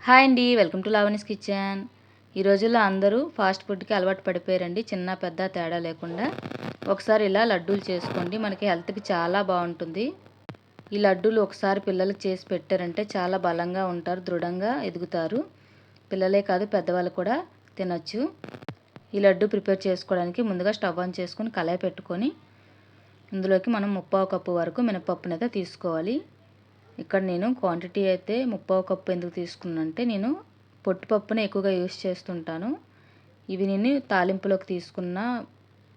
Hi అండి, welcome to Lavanya's kitchen. ఈ రోజుల్లో అందరూ ఫాస్ట్ ఫుడ్కి అలవాటు పడిపోయారండి, చిన్న పెద్ద తేడా లేకుండా. ఒకసారి ఇలా లడ్డూలు చేసుకోండి, మనకి హెల్త్కి చాలా బాగుంటుంది. ఈ లడ్డూలు ఒకసారి పిల్లలకు చేసి పెట్టారంటే చాలా బలంగా ఉంటారు, దృఢంగా ఎదుగుతారు. పిల్లలే కాదు, పెద్దవాళ్ళు కూడా తినచ్చు. ఈ లడ్డు ప్రిపేర్ చేసుకోవడానికి ముందుగా స్టవ్ ఆన్ చేసుకొని కళాయి పెట్టుకొని ఇందులోకి మనం 3/4 కప్పు వరకు మినపప్పునైతే తీసుకోవాలి. ఇక్కడ నేను క్వాంటిటీ అయితే 3/4 కప్పు ఎందుకు తీసుకున్నానంటే, నేను పొట్టుపప్పునే ఎక్కువగా యూస్ చేస్తుంటాను. ఇవి నేను తాలింపులోకి తీసుకున్న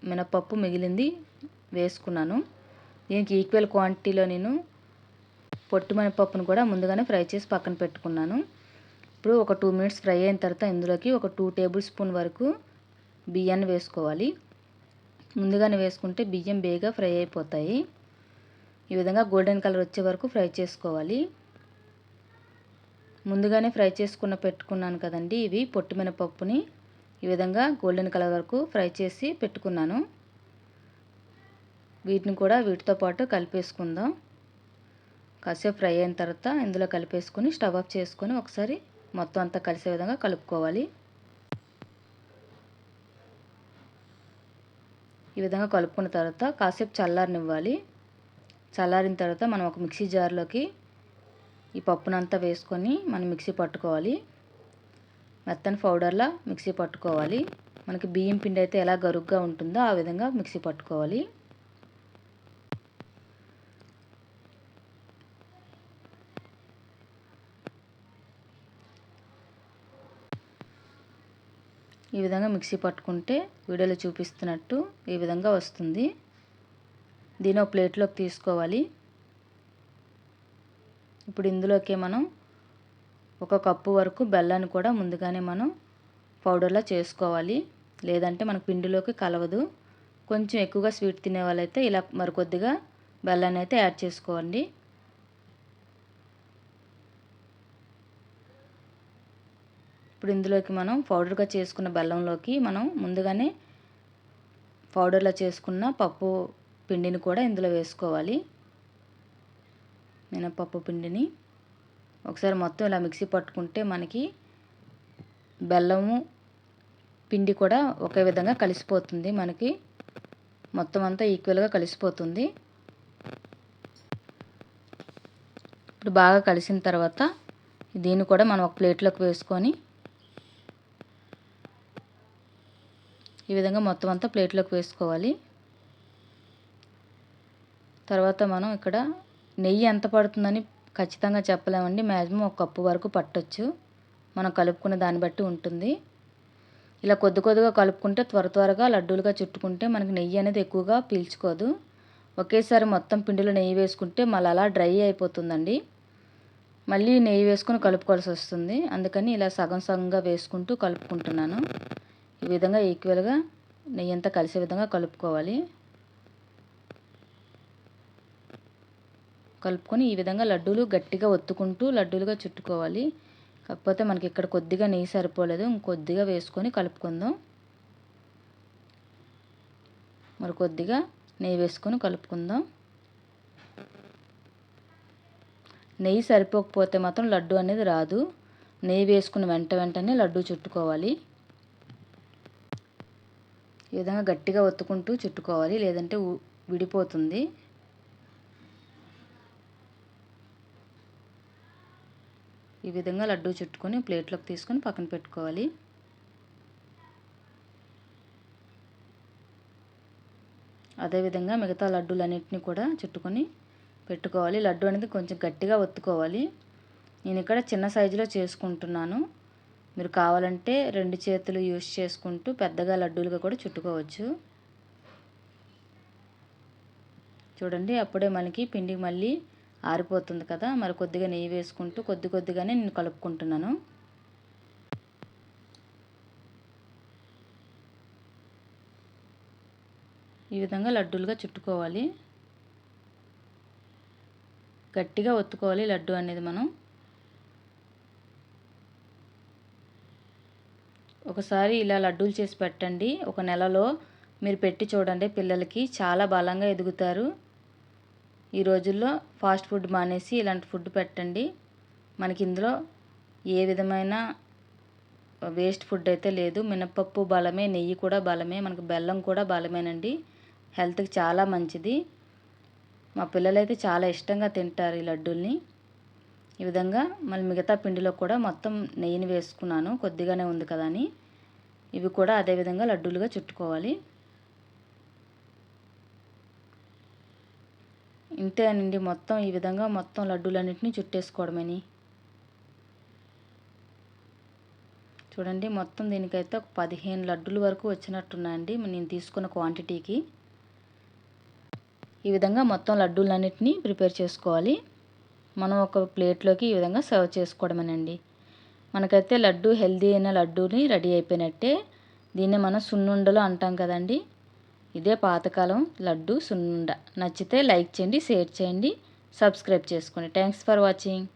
మినపప్పు మిగిలింది వేసుకున్నాను. దీనికి ఈక్వల్ క్వాంటిటీలో నేను పొట్టు మినపప్పును కూడా ముందుగానే ఫ్రై చేసి పక్కన పెట్టుకున్నాను. ఇప్పుడు ఒక 2 మినిట్స్ ఫ్రై అయిన తర్వాత ఇందులోకి ఒక 2 టేబుల్ స్పూన్ వరకు బియ్యాన్ని వేసుకోవాలి. ముందుగానే వేసుకుంటే బియ్యం బేగా ఫ్రై అయిపోతాయి. ఈ విధంగా గోల్డెన్ కలర్ వచ్చే వరకు ఫ్రై చేసుకోవాలి. ముందుగానే ఫ్రై చేసుకున్న పెట్టుకున్నాను కదండి, ఇవి పొట్టు మినపప్పుని ఈ విధంగా గోల్డెన్ కలర్ వరకు ఫ్రై చేసి పెట్టుకున్నాను. వీటిని కూడా వీటితో పాటు కలిపేసుకుందాం. కాసేపు ఫ్రై అయిన తర్వాత ఇందులో కలిపేసుకొని స్టవ్ ఆఫ్ చేసుకొని ఒకసారి మొత్తం అంతా కలిసే విధంగా కలుపుకోవాలి. ఈ విధంగా కలుపుకున్న తర్వాత కాసేపు చల్లారనివ్వాలి. చల్లారిన తర్వాత మనం ఒక మిక్సీ జార్లోకి ఈ పప్పునంతా వేసుకొని మనం మిక్సీ పట్టుకోవాలి. మెత్తని పౌడర్లా మిక్సీ పట్టుకోవాలి. మనకి బియ్యం పిండి అయితే ఎలా గరుగ్గా ఉంటుందో ఆ విధంగా మిక్సీ పట్టుకోవాలి. ఈ విధంగా మిక్సీ పట్టుకుంటే వీడియోలో చూపిస్తున్నట్టు ఈ విధంగా వస్తుంది. దీని ఒక ప్లేట్లోకి తీసుకోవాలి. ఇప్పుడు ఇందులోకి మనం 1 కప్పు వరకు బెల్లాన్ని కూడా ముందుగానే మనం పౌడర్లా చేసుకోవాలి, లేదంటే మనకు పిండిలోకి కలవదు. కొంచెం ఎక్కువగా స్వీట్ తినే వాళ్ళైతే ఇలా మరికొద్దిగా బెల్లాన్ని అయితే యాడ్ చేసుకోండి. ఇప్పుడు ఇందులోకి మనం పౌడర్గా చేసుకున్న బెల్లంలోకి మనం ముందుగానే పౌడర్లా చేసుకున్న పప్పు పిండిని కూడా ఇందులో వేసుకోవాలి. మినపప్పు పిండిని ఒకసారి మొత్తం ఇలా మిక్సీ పట్టుకుంటే మనకి బెల్లము పిండి కూడా ఒకే విధంగా కలిసిపోతుంది. మనకి మొత్తం అంతా ఈక్వల్గా కలిసిపోతుంది. ఇప్పుడు బాగా కలిసిన తర్వాత దీన్ని కూడా మనం ఒక ప్లేట్లోకి వేసుకొని ఈ విధంగా మొత్తం అంతా ప్లేట్లోకి వేసుకోవాలి. తర్వాత మనం ఇక్కడ నెయ్యి ఎంత పడుతుందని ఖచ్చితంగా చెప్పలేమండి. మ్యాక్సిమం 1 కప్పు వరకు పట్టొచ్చు, మనం కలుపుకునే దాన్ని బట్టి ఉంటుంది. ఇలా కొద్ది కొద్దిగా కలుపుకుంటే త్వరగా లడ్డూలుగా చుట్టుకుంటే మనకి నెయ్యి అనేది ఎక్కువగా పీల్చుకోదు. ఒకేసారి మొత్తం పిండిలో నెయ్యి వేసుకుంటే మళ్ళీ అలా డ్రై అయిపోతుందండి. మళ్ళీ నెయ్యి వేసుకొని కలుపుకోవాల్సి వస్తుంది. అందుకని ఇలా సగం సగంగా వేసుకుంటూ కలుపుకుంటున్నాను. ఈ విధంగా ఈక్వల్గా నెయ్యి అంతా కలిసే విధంగా కలుపుకోవాలి. కలుపుకొని ఈ విధంగా లడ్డూలు గట్టిగా ఒత్తుకుంటూ లడ్డూలుగా చుట్టుకోవాలి. కాకపోతే మనకి ఇక్కడ కొద్దిగా నెయ్యి సరిపోలేదు, ఇంకొద్దిగా వేసుకొని కలుపుకుందాం. మరి కొద్దిగా నెయ్యి వేసుకొని కలుపుకుందాం. నెయ్యి సరిపోకపోతే మాత్రం లడ్డు అనేది రాదు. నెయ్యి వేసుకున్న వెంటనే లడ్డు చుట్టుకోవాలి. ఈ విధంగా గట్టిగా ఒత్తుకుంటూ చుట్టుకోవాలి, లేదంటే విడిపోతుంది. ఈ విధంగా లడ్డు చుట్టుకొని ప్లేట్లోకి తీసుకొని పక్కన పెట్టుకోవాలి. అదేవిధంగా మిగతా లడ్డూలన్నింటినీ కూడా చుట్టుకొని పెట్టుకోవాలి. లడ్డు అనేది కొంచెం గట్టిగా ఒత్తుకోవాలి. నేను ఇక్కడ చిన్న సైజులో చేసుకుంటున్నాను. మీరు కావాలంటే 2 చేతులు యూస్ చేసుకుంటూ పెద్దగా లడ్డూలుగా కూడా చుట్టుకోవచ్చు. చూడండి, అప్పుడే మనకి పిండి మళ్ళీ ఆరిపోతుంది కదా. మరి కొద్దిగా నెయ్యి వేసుకుంటూ కొద్దిగానే నేను కలుపుకుంటున్నాను. ఈ విధంగా లడ్డూలుగా చుట్టుకోవాలి. గట్టిగా ఒత్తుకోవాలి లడ్డు అనేది. మనం ఒకసారి ఇలా లడ్డూలు చేసి పెట్టండి. 1 నెలలో మీరు పెట్టి చూడండి, పిల్లలకి చాలా బలంగా ఎదుగుతారు. ఈ రోజుల్లో ఫాస్ట్ ఫుడ్ మానేసి ఇలాంటి ఫుడ్ పెట్టండి. మనకి ఇందులో ఏ విధమైన వేస్ట్ ఫుడ్ అయితే లేదు. మినపప్పు బలమే, నెయ్యి కూడా బలమే, మనకు బెల్లం కూడా బలమేనండి. హెల్త్కి చాలా మంచిది. మా పిల్లలైతే చాలా ఇష్టంగా తింటారు ఈ లడ్డూల్ని. ఈ విధంగా మళ్ళీ మిగతా పిండిలో కూడా మొత్తం నెయ్యిని వేసుకున్నాను, కొద్దిగానే ఉంది కదా అని. ఇవి కూడా అదే విధంగా లడ్డూలుగా చుట్టుకోవాలి. ఇంతేనండి, మొత్తం ఈ విధంగా మొత్తం లడ్డూలన్నింటినీ చుట్టేసుకోవడమని. చూడండి, మొత్తం దీనికైతే ఒక 15 లడ్డూల వరకు వచ్చినట్టున్నాయండి నేను తీసుకున్న క్వాంటిటీకి. ఈ విధంగా మొత్తం లడ్డూలన్నింటినీ ప్రిపేర్ చేసుకోవాలి. మనం ఒక ప్లేట్లోకి ఈ విధంగా సర్వ్ చేసుకోవడమేనండి. మనకైతే లడ్డు, హెల్దీ అయిన లడ్డూని రెడీ అయిపోయినట్టే. దీన్నే మనం సున్నుండలు అంటాం కదండి. ఇదే పాతకాలం లడ్డు సున్నుండ. నచ్చితే లైక్ చేయండి, షేర్ చేయండి, సబ్స్క్రైబ్ చేసుకోండి. Thanks for watching.